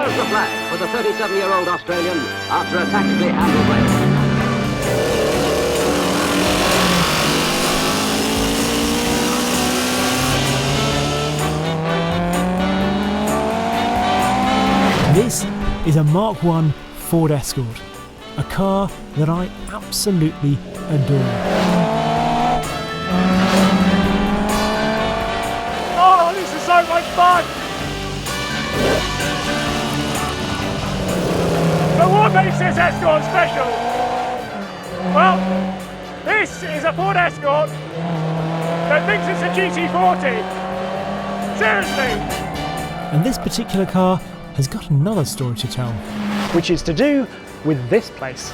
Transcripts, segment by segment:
There's the flag for the 37-year-old Australian after a tactically handled race. This is a Mk1 Ford Escort, a car that I absolutely adore. Oh, this is so much fun! But what makes this Escort special? Well, this is a Ford Escort that thinks it's a GT40. Seriously! And this particular car has got another story to tell. Which is to do with this place.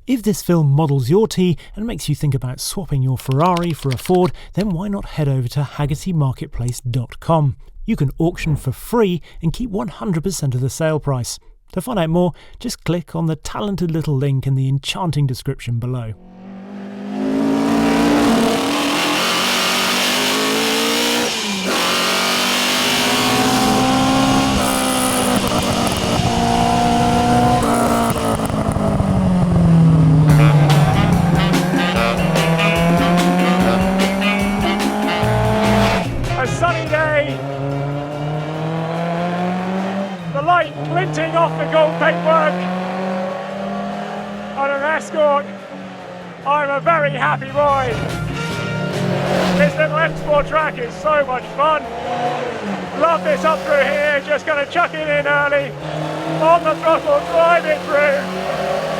If this film models your tea and makes you think about swapping your Ferrari for a Ford, then why not head over to HagertyMarketplace.com. You can auction for free and keep 100% of the sale price. To find out more, just click on the talented little link in the enchanting description below. A sunny day, the light glinting off the gold paintwork on an Escort. I'm a very happy boy. This little export track is so much fun. Love this up through here, just going to chuck it in early, on the throttle, drive it through,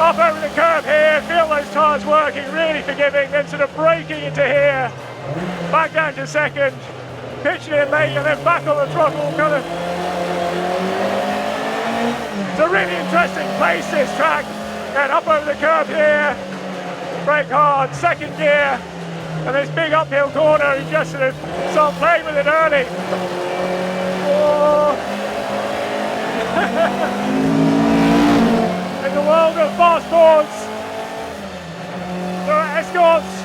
up over the curb here, feel those tyres working, really forgiving, then sort of braking into here, back down to second, pitching in late and then back on the throttle, kind of. It's a really interesting place, this track. And up over the curb here, brake hard, second gear, and this big uphill corner, you just sort of start playing with it early. Oh. In the world of fast Fords, there are Escorts,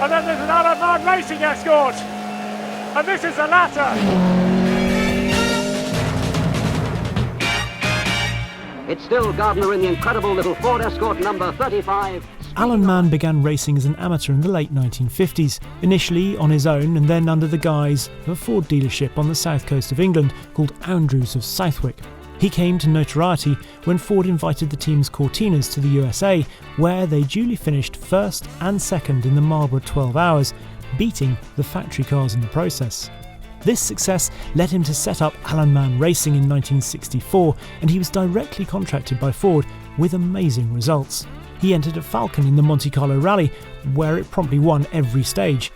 and then there's an Alan Mann Racing Escort, and this is the latter. It's still Gardner in the incredible little Ford Escort number 35. Alan Mann began racing as an amateur in the late 1950s, initially on his own and then under the guise of a Ford dealership on the south coast of England called Andrews of Southwick. He came to notoriety when Ford invited the team's Cortinas to the USA, where they duly finished first and second in the Marlboro 12 Hours, beating the factory cars in the process. This success led him to set up Alan Mann Racing in 1964, and he was directly contracted by Ford with amazing results. He entered a Falcon in the Monte Carlo Rally, where it promptly won every stage.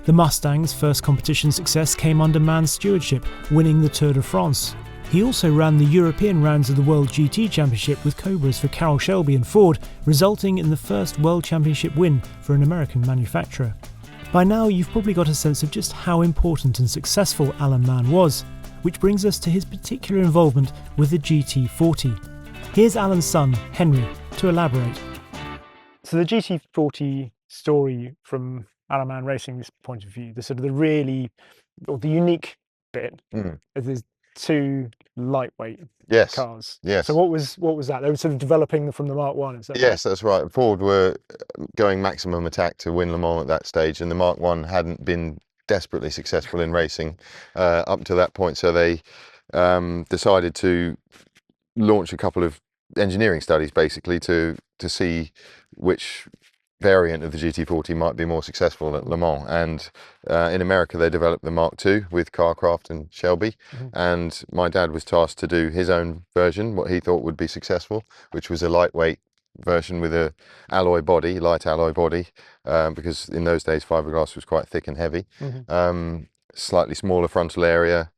The Mustang's first competition success came under Mann's stewardship, winning the Tour de France. He also ran the European rounds of the World GT Championship with Cobras for Carroll Shelby and Ford, resulting in the first World Championship win for an American manufacturer. By now you've probably got a sense of just how important and successful Alan Mann was, which brings us to his particular involvement with the GT40. Here's Alan's son, Henry, to elaborate. So the GT40 story from Alan Mann Racing's point of view, the sort of the really, or the unique bit, is there's two lightweight cars. Yes. So what was that? They were sort of developing from the Mk1. Is that yes, that's right. Ford were going maximum attack to win Le Mans at that stage, and the Mk1 hadn't been desperately successful in racing up to that point. So they decided to launch a couple of engineering studies, basically, to see which variant of the GT40 might be more successful at Le Mans. And in America they developed the Mark II with Carcraft and Shelby, and my dad was tasked to do his own version, what he thought would be successful, which was a lightweight version with a alloy body, light alloy body, because in those days fiberglass was quite thick and heavy. Slightly smaller frontal area,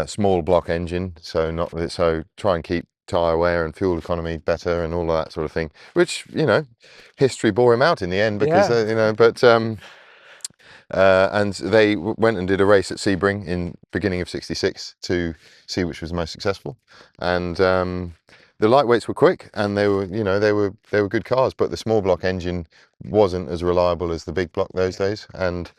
small block engine, so try and keep tyre wear and fuel economy better and all of that sort of thing, which, you know, history bore him out in the end because and they went and did a race at Sebring in beginning of '66 to see which was most successful, and the lightweights were quick, and they were, they were good cars, but the small block engine wasn't as reliable as the big block those days. And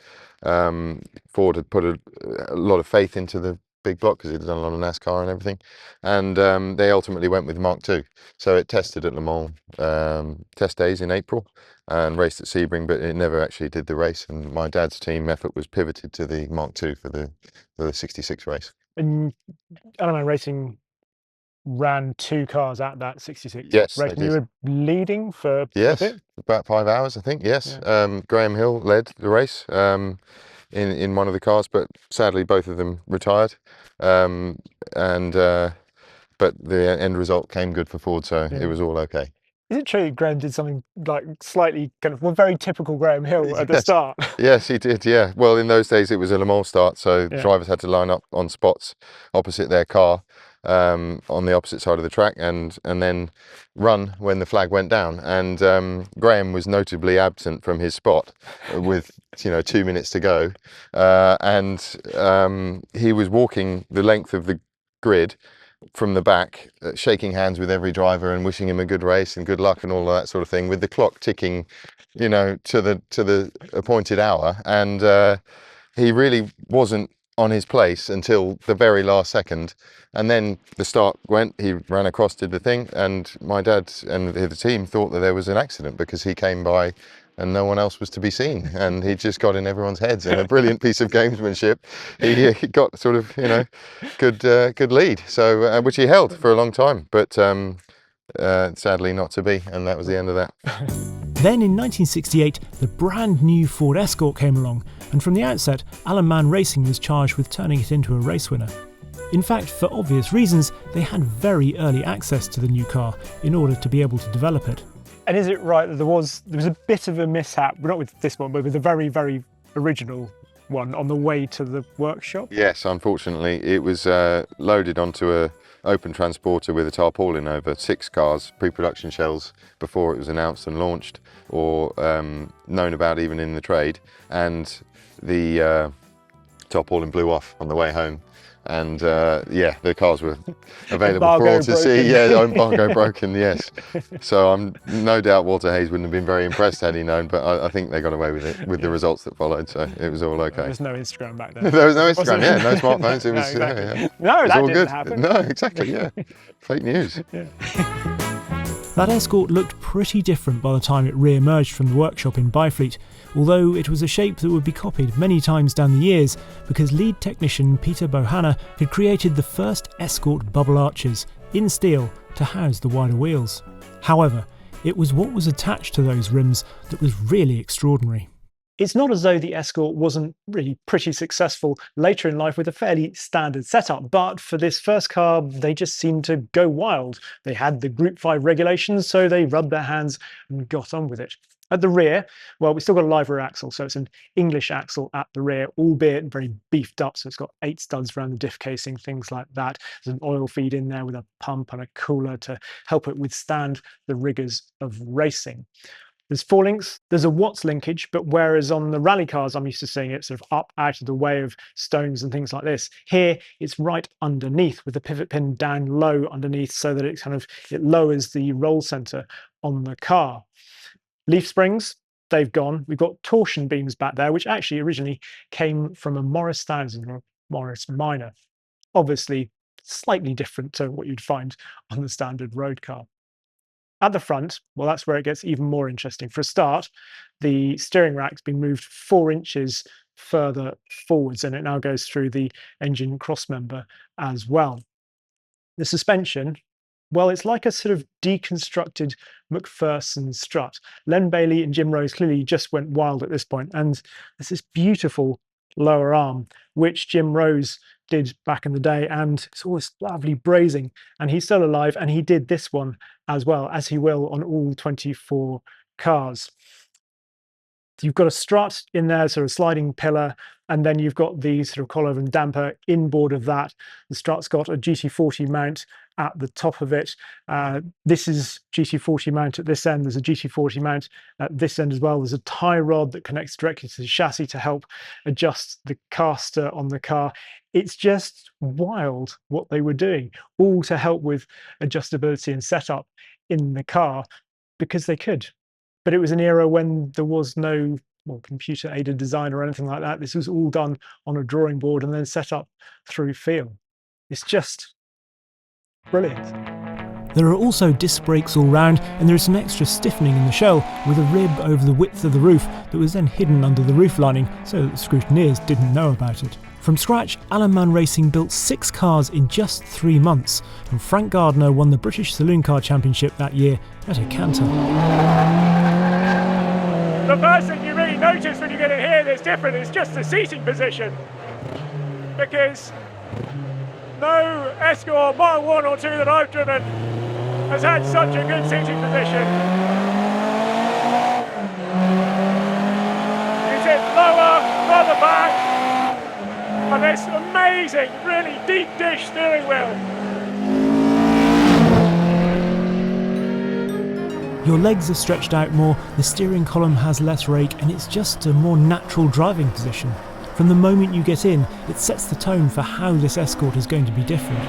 Ford had put a lot of faith into the big block because it had done a lot of NASCAR and everything, and they ultimately went with Mark II. So it tested at Le Mans test days in April and raced at Sebring, but it never actually did the race. And my dad's team effort was pivoted to the Mark II for the 66 race. And Alan Mann Racing ran 2 cars at that 66 Yes, race, they and you did. were leading for a Yes, bit. about 5 hours, I think. Yes, Yeah. Graham Hill led the race in one of the cars, but sadly both of them retired. And but the end result came good for Ford, so it was all okay. Is it true Graham did something like slightly kind of, well, very typical Graham Hill at the Yes. start? Yes, he did. Yeah. Well, in those days it was a Le Mans start, so Yeah. drivers had to line up on spots opposite their car on the opposite side of the track, and then run when the flag went down. And Graham was notably absent from his spot with 2 minutes to go, and he was walking the length of the grid from the back, shaking hands with every driver and wishing him a good race and good luck and all of that sort of thing, with the clock ticking, to the appointed hour. And he really wasn't on his place until the very last second. And then the start went, he ran across, did the thing, and my dad and the team thought that there was an accident because he came by and no one else was to be seen, and he just got in everyone's heads. And a brilliant piece of gamesmanship, he got sort of good lead, so which he held for a long time, but sadly not to be, and that was the end of that. Then in 1968, the brand new Ford Escort came along, and from the outset, Alan Mann Racing was charged with turning it into a race winner. In fact, for obvious reasons, they had very early access to the new car in order to be able to develop it. And is it right that there was a bit of a mishap, not with this one, but with the very, very original one on the way to the workshop? Yes, unfortunately, it was loaded onto a open transporter with a tarpaulin over 6 cars, pre-production shells, before it was announced and launched, or known about even in the trade, and the tarpaulin blew off on the way home. And the cars were available for all to see. Yeah, embargo broken. Yes. So I'm no doubt Walter Hayes wouldn't have been very impressed had he known, but I think they got away with it with the results that followed. So it was all okay. There's no Instagram back then. There was no Instagram. Yeah, no smartphones. It was no, exactly. yeah. No, it was that all didn't good. happen. No, exactly. Yeah, fake news. Yeah. That Escort looked pretty different by the time it re-emerged from the workshop in Byfleet, although it was a shape that would be copied many times down the years because lead technician Peter Bohanna had created the first Escort bubble arches in steel to house the wider wheels. However, it was what was attached to those rims that was really extraordinary. It's not as though the Escort wasn't really pretty successful later in life with a fairly standard setup, but for this first car, they just seemed to go wild. They had the Group 5 regulations, so they rubbed their hands and got on with it. At the rear, well, we've still got a livery axle, so it's an English axle at the rear, albeit very beefed up, so it's got 8 studs around the diff casing, things like that. There's an oil feed in there with a pump and a cooler to help it withstand the rigours of racing. There's 4 links, there's a Watts linkage, but whereas on the rally cars I'm used to seeing it sort of up out of the way of stones and things like this, here it's right underneath with the pivot pin down low underneath so that it lowers the roll centre on the car. Leaf springs, they've gone. We've got torsion beams back there, which actually originally came from a Morris 1000 or Morris Minor. Obviously slightly different to what you'd find on the standard road car. At the front, well, that's where it gets even more interesting. For a start, the steering rack's been moved 4 inches further forwards, and it now goes through the engine crossmember as well. The suspension, well, it's like a sort of deconstructed McPherson strut. Len Bailey and Jim Rose clearly just went wild at this point, and there's this beautiful lower arm, which Jim Rose did back in the day, and it's always lovely brazing, and he's still alive, and he did this one as well, as he will on all 24 cars. You've got a strut in there, sort of sliding pillar, and then you've got the sort of coilover and damper inboard of that. The strut's got a GT40 mount at the top of it. This is GT40 mount at this end. There's a GT40 mount at this end as well. There's a tie rod that connects directly to the chassis to help adjust the caster on the car. It's just wild what they were doing, all to help with adjustability and setup in the car because they could. But it was an era when there was no computer-aided design or anything like that. This was all done on a drawing board and then set up through feel. It's just brilliant. There are also disc brakes all round, and there is some extra stiffening in the shell with a rib over the width of the roof that was then hidden under the roof lining so that scrutineers didn't know about it. From scratch, Alan Mann Racing built 6 cars in just 3 months, and Frank Gardner won the British Saloon Car Championship that year at a canter. The first thing you really notice when you get in here that's different is just the seating position, because no Escort Mk1 or 2 that I've driven has had such a good seating position. You sit lower, further back, and this amazing, really deep dish steering wheel. Your legs are stretched out more, the steering column has less rake, and it's just a more natural driving position. From the moment you get in, it sets the tone for how this Escort is going to be different.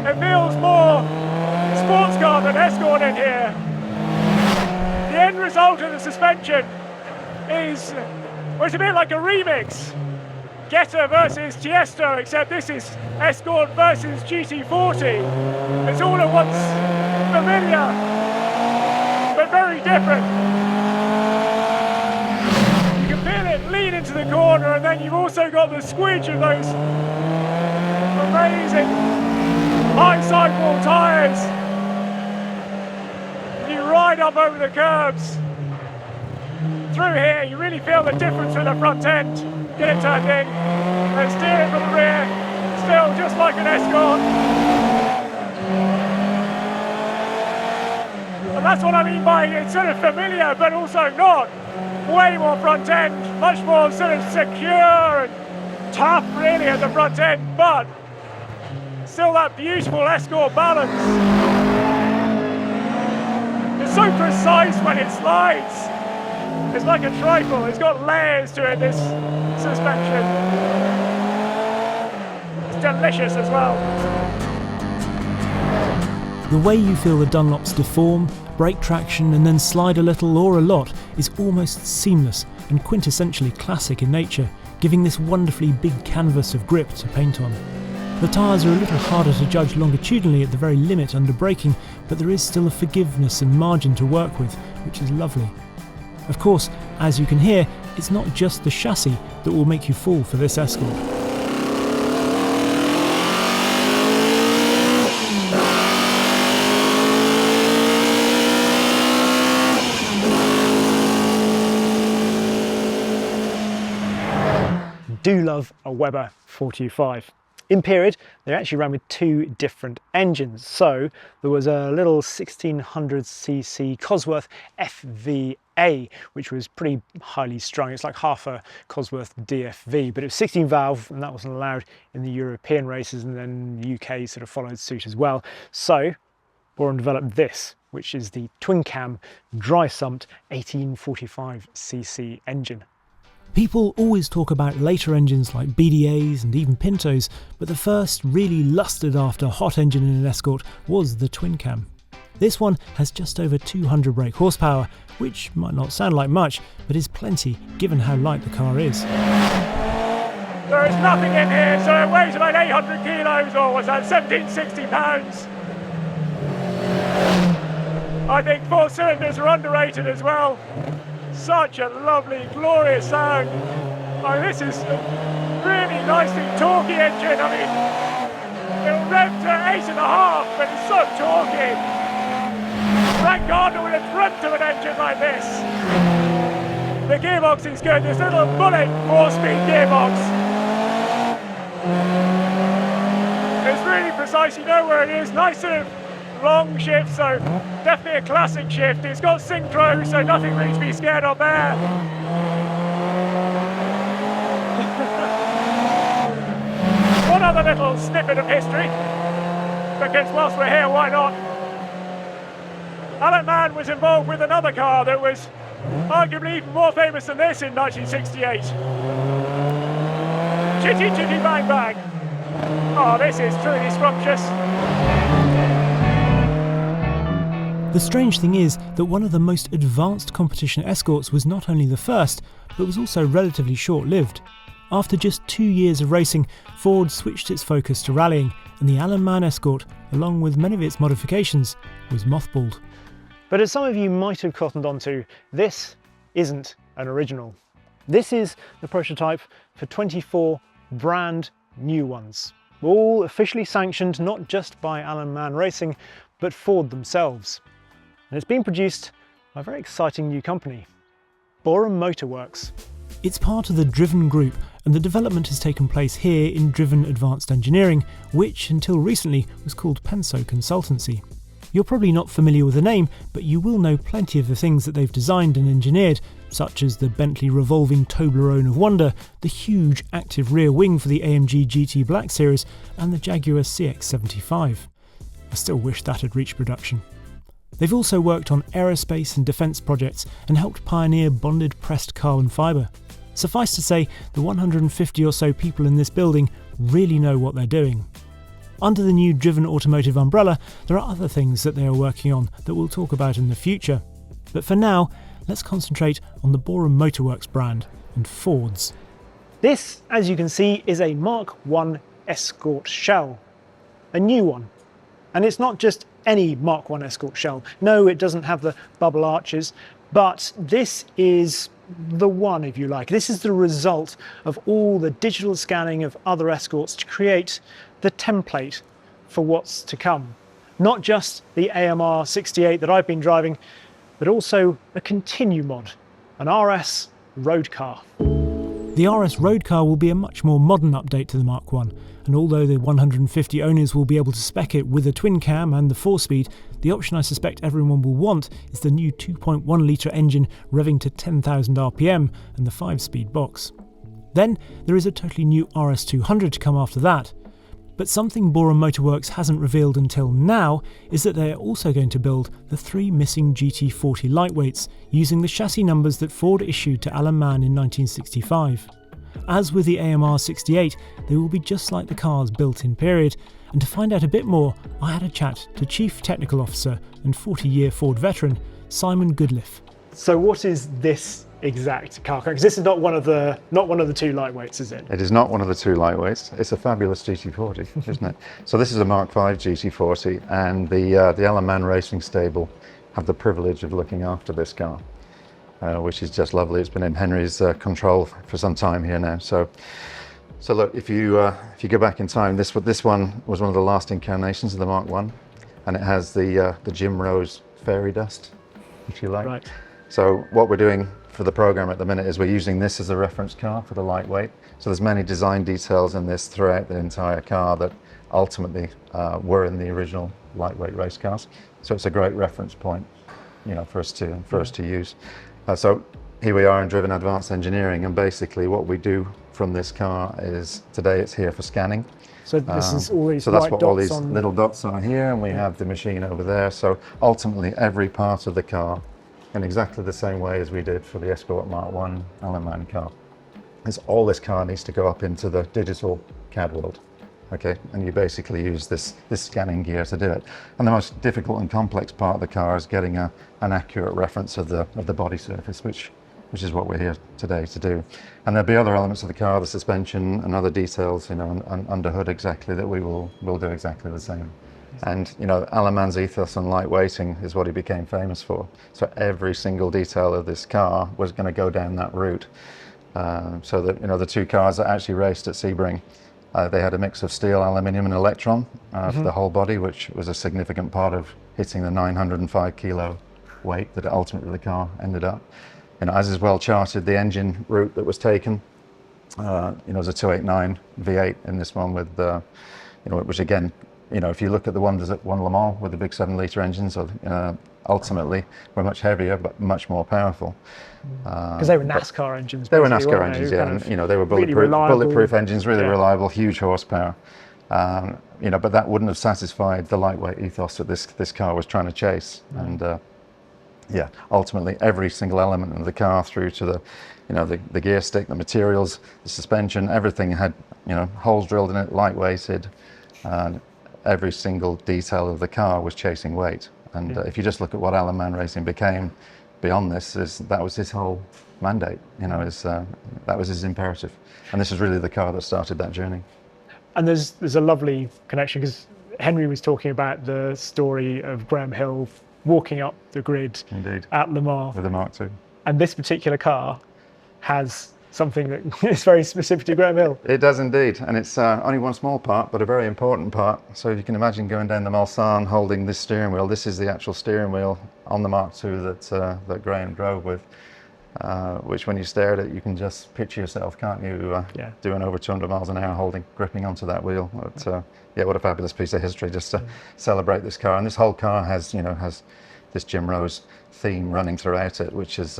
It feels more sports car than Escort in here. The end result of the suspension is, well, it's a bit like a remix. Getter versus Tiesto, except this is Escort versus GT40. It's all at once familiar, but very different. You can feel it lean into the corner, and then you've also got the squidge of those amazing high sidewall tyres. You ride up over the curbs. Through here, you really feel the difference with the front end. Get it turned in, and steer it from the rear, still just like an Escort. And that's what I mean by it's sort of familiar, but also not. Way more front end, much more sort of secure and tough really at the front end, but still that beautiful Escort balance. It's so precise when it slides. It's like a trifle, it's got layers to it, this suspension. It's delicious as well. The way you feel the Dunlops deform, break traction and then slide a little or a lot is almost seamless and quintessentially classic in nature, giving this wonderfully big canvas of grip to paint on. The tyres are a little harder to judge longitudinally at the very limit under braking, but there is still a forgiveness and margin to work with, which is lovely. Of course, as you can hear, it's not just the chassis that will make you fall for this Escort. Do love a Weber 425. In period, they actually ran with 2 different engines. So there was a little 1600cc Cosworth FVA, which was pretty highly strung. It's like half a Cosworth DFV, but it was 16 valve, and that wasn't allowed in the European races, and then the UK sort of followed suit as well. So Boreham developed this, which is the twin cam dry sumped 1845cc engine. People always talk about later engines like BDAs and even Pintos, but the first really lusted after hot engine in an Escort was the twin cam. This one has just over 200 brake horsepower, which might not sound like much, but is plenty given how light the car is. There is nothing in here, so it weighs about 800 kilos, or what's that, 1760 pounds. I think 4 cylinders are underrated as well. Such a lovely, glorious sound. Oh, this is a really nicely torquey engine. I mean, it'll rev to 8.5, but it's so torquey. Frank Gardner would have dreamt of an engine like this. The gearbox is good. This little bullet 4-speed gearbox. It's really precise. You know where it is. Nice sort of long shift, so definitely a classic shift. It's got synchro, so nothing really to be scared of there. One other little snippet of history. because whilst we're here, why not? Alan Mann was involved with another car that was arguably even more famous than this in 1968. Chitty chitty bang bang. Oh, this is truly scrumptious. The strange thing is that one of the most advanced competition escorts was not only the first, but was also relatively short-lived. After just 2 years of racing, Ford switched its focus to rallying, and the Alan Mann Escort, along with many of its modifications, was mothballed. But as some of you might have cottoned onto, this isn't an original. This is the prototype for 24 brand new ones, all officially sanctioned not just by Alan Mann Racing, but Ford themselves. And it's been produced by a very exciting new company, Boreham Motorworks. It's part of the Driven Group, and the development has taken place here in Driven Advanced Engineering, which until recently was called Penso Consultancy. You're probably not familiar with the name, but you will know plenty of the things that they've designed and engineered, such as the Bentley revolving Toblerone of wonder, the huge active rear wing for the AMG GT Black Series, and the Jaguar CX-75. I still wish that had reached production. They've also worked on aerospace and defence projects and helped pioneer bonded pressed carbon fibre. Suffice to say, the 150 or so people in this building really know what they're doing. Under the new Driven Automotive umbrella, there are other things that they are working on that we'll talk about in the future. But for now, let's concentrate on the Boreham Motorworks brand and Ford's. This, as you can see, is a Mk1 Escort shell, a new one. And it's not just any Mk1 Escort shell. No, it doesn't have the bubble arches, but this is the one, if you like. This is the result of all the digital scanning of other Escorts to create the template for what's to come. Not just the AMR 68 that I've been driving, but also a Continue mod, an RS road car. The RS road car will be a much more modern update to the Mk1, and although the 150 owners will be able to spec it with a twin cam and the 4-speed, the option I suspect everyone will want is the new 2.1 litre engine revving to 10,000 RPM and the 5-speed box. Then there is a totally new RS200 to come after that. But something Boreham Motorworks hasn't revealed until now is that they are also going to build the 3 missing GT40 lightweights using the chassis numbers that Ford issued to Alan Mann in 1965. As with the AMR 68, they will be just like the cars built in period, and to find out a bit more, I had a chat to Chief Technical Officer and 40-year Ford veteran, Simon Goodliff. So what is this exact car? Because this is not one of the two lightweights, is it? It is not one of the two lightweights. It's a fabulous GT40, isn't it? So this is a Mark V GT40, and the Alan Mann Racing stable have the privilege of looking after this car, which is just lovely. It's been in Henry's control for some time here now. So look, if you go back in time, this one was one of the last incarnations of the Mark I, and it has the Jim Rose fairy dust, if you like. Right. So what we're doing for the program at the minute is we're using this as a reference car for the lightweight. So there's many design details in this throughout the entire car that ultimately were in the original lightweight race cars. So it's a great reference point, you know, for us to use. So here we are in Driven Advanced Engineering, and basically what we do from this car is today it's here for scanning. So this is all these so that's white what dots all these on... little dots are here, and we have the machine over there. So ultimately every part of the car, in exactly the same way as we did for the Escort Mk1 Alan Mann car, is all this car needs to go up into the digital CAD world. Okay, and you basically use this scanning gear to do it. And the most difficult and complex part of the car is getting an accurate reference of the body surface, which is what we're here today to do. And there'll be other elements of the car, the suspension and other details, you know, under hood exactly, that we'll do exactly the same. And you know, Alan Mann's ethos on lightweighting is what he became famous for. So every single detail of this car was going to go down that route. So that, you know, the two cars that actually raced at Sebring, they had a mix of steel, aluminium and electron for the whole body, which was a significant part of hitting the 905 kilo weight that ultimately the car ended up. You know, as is well charted, the engine route that was taken, you know, was a 289 V8 in this one with, you know, which again, you know, if you look at the ones that won Le Mans with the big 7-litre engines, ultimately were much heavier but much more powerful. Because they were NASCAR engines. They were NASCAR engines, yeah, and you know, they were bulletproof engines, really reliable, huge horsepower. You know, but that wouldn't have satisfied the lightweight ethos that this car was trying to chase. And yeah, ultimately every single element of the car, through to the, you know, the gear stick, the materials, the suspension, everything had, you know, holes drilled in it, lightweighted, and every single detail of the car was chasing weight. And if you just look at what Alan Mann Racing became beyond this, that was his whole mandate. You know, that was his imperative. And this is really the car that started that journey. And there's a lovely connection, because Henry was talking about the story of Graham Hill walking up the grid Indeed. at Le Mans With the Mark II. And this particular car has something that is very specific to Graham Hill. It does indeed, and it's only one small part, but a very important part. So you can imagine going down the Mulsanne holding this steering wheel. This is the actual steering wheel on the Mark II that Graham drove with, which when you stare at it, you can just picture yourself, can't you, doing over 200 miles an hour, gripping onto that wheel. But, yeah, what a fabulous piece of history just to celebrate this car. And this whole car has, you know, has this Jim Rose theme running throughout it, which is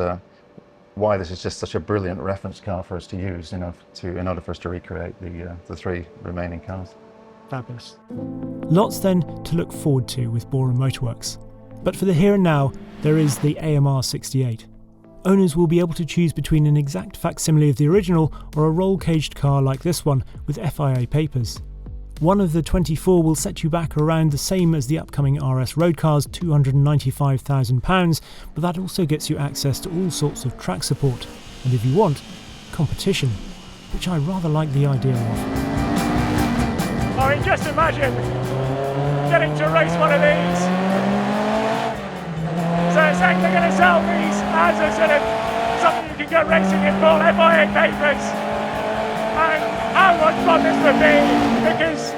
why this is just such a brilliant reference car for us to use, you know, in order for us to recreate the three remaining cars. Fabulous. Lots then to look forward to with Boreham Motorworks. But for the here and now, there is the AMR 68. Owners will be able to choose between an exact facsimile of the original or a roll-caged car like this one with FIA papers. One of the 24 will set you back around the same as the upcoming RS road cars, £295,000, but that also gets you access to all sorts of track support, and if you want, competition, which I rather like the idea of. I mean, just imagine getting to race one of these. So it's actually going to sell these as a sort of something you can go racing in full FIA papers. And how much fun this would be, because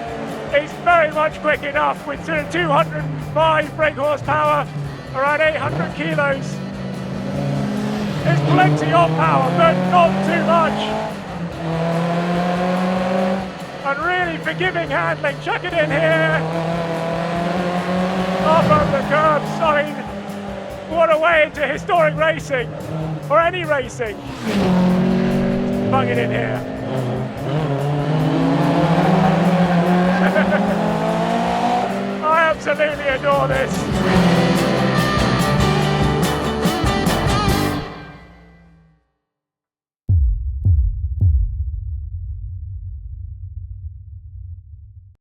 it's very much quick enough with sort of 205 brake horsepower, around 800 kilos. There's plenty of power, but not too much. And really forgiving handling, chuck it in here, off over the curbs. I mean, what a way into historic racing, or any racing. Bung it in here. I absolutely adore this.